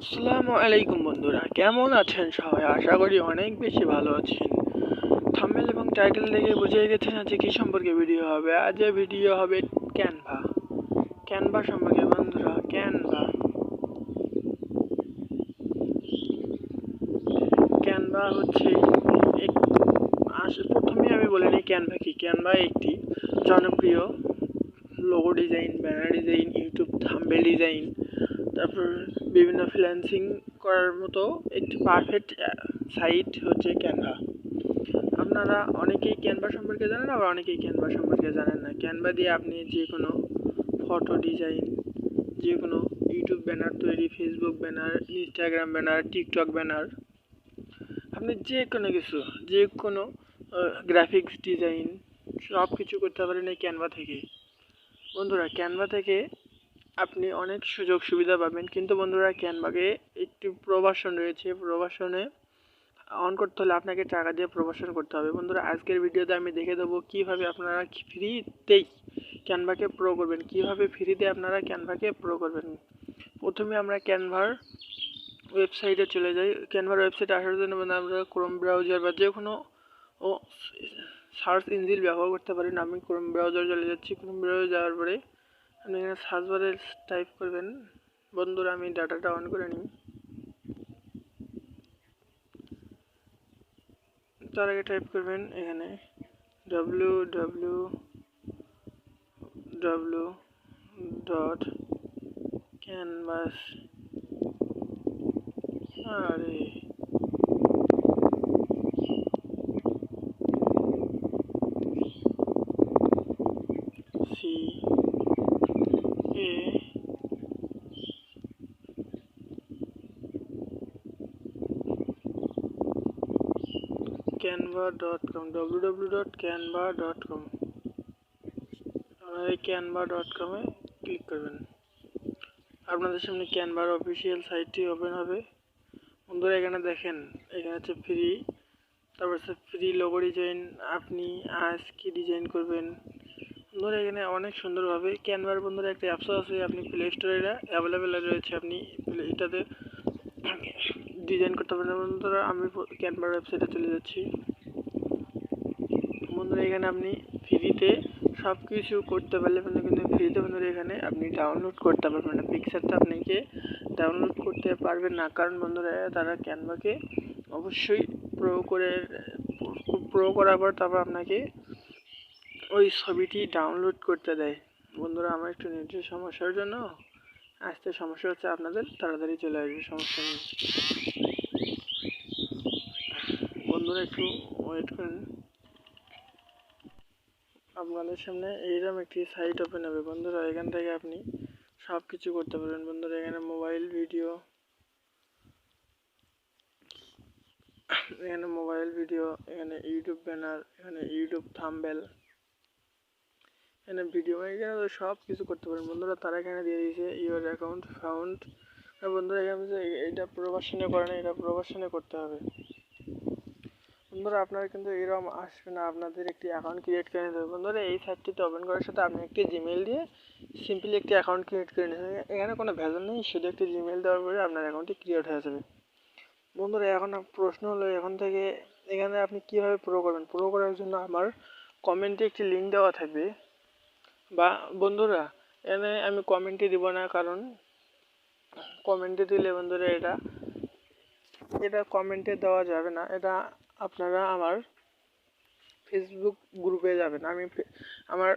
আসসালামু আলাইকুম বন্ধুরা, কেমন আছেন সবাই? আশা করি অনেক বেশি ভালো আছেন। থাম্বনেল এবং টাইটেল দেখে বুঝে গেছেন আজকে কি সম্পর্কে ভিডিও হবে। আজ ভিডিও হবে ক্যানভা সম্পর্কে। বন্ধুরা, ক্যানভা হচ্ছে প্রথমে আমি বলে নিই ক্যানভা কি। ক্যানভা একটি জনপ্রিয় logo design, banner design, YouTube thumbnail design, তারপর বিভিন্ন ফ্রিল্যান্সিং করার মতো একটি পারফেক্ট সাইট হচ্ছে ক্যানভা। আপনারা অনেকেই ক্যানভা সম্পর্কে জানেন, আবার অনেকেই ক্যানভা সম্পর্কে জানেন না। ক্যানভা দিয়ে আপনি যে কোনো ফটো ডিজাইন, যে কোনো ইউটিউব ব্যানার তৈরি, Facebook banner, Instagram banner, TikTok banner, আপনি যে কোনো কিছু, যে কোনো গ্রাফিক্স ডিজাইন সব কিছু করতে পারেন এই ক্যানভা থেকে। বন্ধুরা, ক্যানভা থেকে আপনি অনেক সুযোগ সুবিধা পাবেন, কিন্তু বন্ধুরা ক্যানভাকে একটি প্রবাসন রয়েছে। প্রবাসনে অন করতে হলে আপনাকে টাকা দিয়ে প্রবাসন করতে হবে। বন্ধুরা, আজকের ভিডিওতে আমি দেখে দেবো কীভাবে আপনারা ফ্রিতেই ক্যানভাকে প্রো করবেন, কীভাবে ফ্রিতে আপনারা ক্যানভাকে প্রো করবেন। প্রথমে আমরা ক্যানভার ওয়েবসাইটে চলে যাই। ক্যানভার ওয়েবসাইটে আসার জন্য আমরা ক্রোম ব্রাউজার বা যে কোনো সার্চ ইঞ্জিন ব্যবহার করতে পারেন। আমি ক্রোম ব্রাউজার চলে যাচ্ছি। ক্রোম ব্রাউজার যাওয়ার পরে আপনি এখানে সার্চ বারে টাইপ করবেন। বন্ধুরা, আমি ডাটাটা অন করে নিই। তার আগে টাইপ করবেন এখানে www.canvas আরে canva.com www.canva.com এই canva.com এ ক্লিক করবেন। আপনাদের সামনে ক্যানভার অফিসিয়াল সাইটটি ওপেন হবে। বন্ধুরা, এখানে দেখেন, এখানে হচ্ছে ফ্রি, তারপর হচ্ছে ফ্রি লোগো ডিজাইন। আপনি আজ কি ডিজাইন করবেন। বন্ধুরা, এখানে অনেক সুন্দরভাবে ক্যানভার বন্ধুরা একটা অ্যাপসও আছে, আপনি প্লে স্টোরে এটা অ্যাভেলেবেল রয়েছে, আপনি এটাতে ডিজাইন করতে পারেন। বন্ধুরা, আমি ক্যানভার ওয়েবসাইটে চলে যাচ্ছি। বন্ধুরা, এখানে আপনি ফ্রিতে সব কিছু করতে পারলে কিন্তু ফ্রিতে বন্ধুরা এখানে আপনি ডাউনলোড করতে পারবেন না। পিকচারটা আপনাকে ডাউনলোড করতে পারবেন না, কারণ বন্ধুরা তারা ক্যানভাকে অবশ্যই প্রো করার পর তারপর আপনাকে ওই ছবিটি ডাউনলোড করতে দেয়। বন্ধুরা, আমার একটু নেটের সমস্যার জন্য আসতে সমস্যা হচ্ছে, আপনাদের তাড়াতাড়ি চলে আসবে, সমস্যা নেই। বন্ধুরা, একটু ওয়েট করেন। আপনাদের সামনে এইরকম একটি সাইট ওপেন হবে। বন্ধুরা, এখান থেকে আপনি সব কিছু করতে পারবেন। বন্ধুরা, এখানে মোবাইল ভিডিও, এখানে ইউটিউব ব্যানার, এখানে ইউটিউব থাম্বনেল, এখানে ভিডিও, এখানে সব কিছু করতে পারেন। বন্ধুরা, তারা এখানে দিয়ে দিয়েছে ইউর অ্যাকাউন্ট ফাউন্ড। বন্ধুরা, এখানে এটা প্রবাসনে করে না, এটা প্রবাসনে করতে হবে। বন্ধুরা, আপনারা কিন্তু এরকম আসবে না, আপনাদের একটি অ্যাকাউন্ট ক্রিয়েট করে নিতে হবে। বন্ধুরা, এই সাইটটিতে ওপেন করার সাথে আপনি একটি জিমেল দিয়ে সিম্পলি একটি অ্যাকাউন্ট ক্রিয়েট করে নিতে হবে। এখানে কোনো ভেজাল নেই, শুধু একটি জিমেল দেওয়ার পরে আপনার অ্যাকাউন্টটি ক্রিয়েট হয়ে যাবে। বন্ধুরা, এখন প্রশ্ন হলো এখন থেকে এখানে আপনি কীভাবে প্রো করবেন। প্রো করার জন্য আমার কমেন্টে একটি লিঙ্ক দেওয়া থাকবে, বা বন্ধুরা এখানে আমি কমেন্টে দিব না, কারণ কমেন্টে দিলে বন্ধুরা এটা কমেন্টে দেওয়া যাবে না। এটা আপনারা আমার ফেসবুক গ্রুপে যাবেন। আমি আমার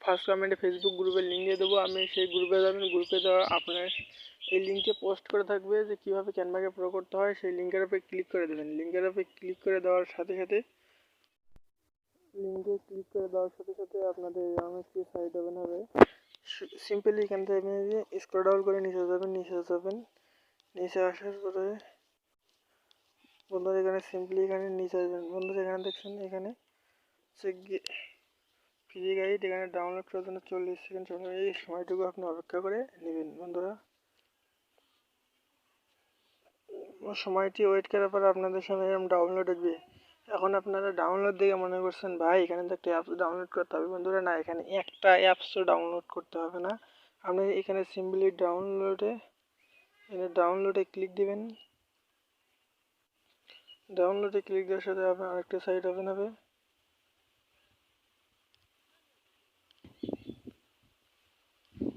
ফার্স্ট কমেন্টে ফেসবুক গ্রুপের লিঙ্ক দিয়ে দেবো, আপনি সেই গ্রুপে যাবেন। গ্রুপে দেওয়া আপনার এই লিঙ্কে পোস্ট করে থাকবে যে কীভাবে ক্যানভাকে প্রো করতে হয়। সেই লিঙ্কের উপরে ক্লিক করে দেবেন। লিঙ্কের উপরে ক্লিক করে দেওয়ার সাথে সাথে আপনাদের এরকম একটি সাইট ওপেন হবে। সিম্পলি এখান থেকে আপনি স্ক্রল ডাউন করে নিচে যাবেন। নিচে আসার পরে বন্ধুরা এখানে সিম্পলি এখানে নিচে আসবেন। বন্ধুরা, এখানে দেখছেন, এখানে ফ্রি গাইড, এখানে ডাউনলোড করার জন্য 40 সেকেন্ড সময়, এই সময়টুকু আপনি অপেক্ষা করে নেবেন। বন্ধুরা, সময়টি ওয়েট করার পর আপনাদের সামনে এরকম ডাউনলোড আসবে। এখন আপনারা ডাউনলোড দেখে মনে করছেন ভাই এখানে তো একটা অ্যাপস ডাউনলোড করতে হবে। বন্ধুরা, না, এখানে একটা অ্যাপসও ডাউনলোড করতে হবে না। আপনি এখানে সিম্পলি ডাউনলোডে এখানে ডাউনলোডে ক্লিক দিবেন। ডাউনলোডে ক্লিক দেওয়ার সাথে আপনার আরেকটা সাইট ওপেন হবে।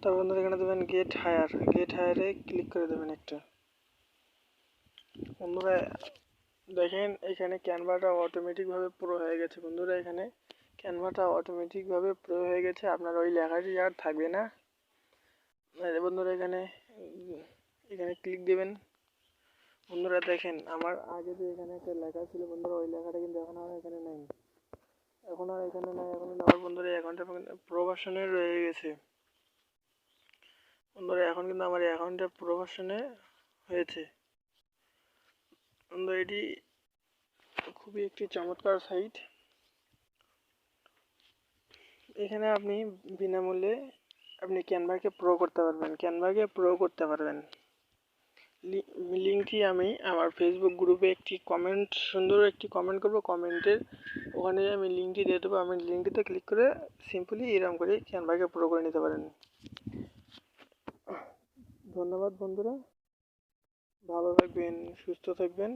তারপর বন্ধুরা এখানে দেবেন গেট হায়ারে ক্লিক করে দেবেন একটা। বন্ধুরা দেখেন এখানে ক্যানভাটা অটোমেটিকভাবে পুরো হয়ে গেছে। বন্ধুরা এখানে ক্যানভাটা অটোমেটিকভাবে পুরো হয়ে গেছে, আপনার ওই লেখাটি আর থাকবে না। বন্ধুরা এখানে ক্লিক দেবেন। বন্ধুরা দেখেন আমার আগে যে এখানে একটা লেখা ছিল বন্ধুরা, ওই লেখাটা কিন্তু এখন আর এখানে নেই। এখন আমার বন্ধুরা অ্যাকাউন্টটা প্রো ভার্সনে রয়ে গেছে। বন্ধুরা এখন কিন্তু আমার অ্যাকাউন্টটা প্রো ভার্সনে হয়েছে। বন্ধুরা এটি খুবই একটি চমৎকার সাইট। এখানে আপনি বিনামূল্যে আপনি ক্যানভাকে প্রো করতে পারবেন। লিঙ্কটি আমি আমার ফেসবুক গ্রুপে সুন্দর একটি কমেন্ট করব। কমেন্টের ওখানে আমি লিঙ্কটি দিয়ে দেবো। আমি লিঙ্কটিতে ক্লিক করে সিম্পলি এরকম করে ক্যানভাকে প্রো করে নিতে পারেন। ধন্যবাদ বন্ধুরা, ভালো থাকবেন, সুস্থ থাকবেন।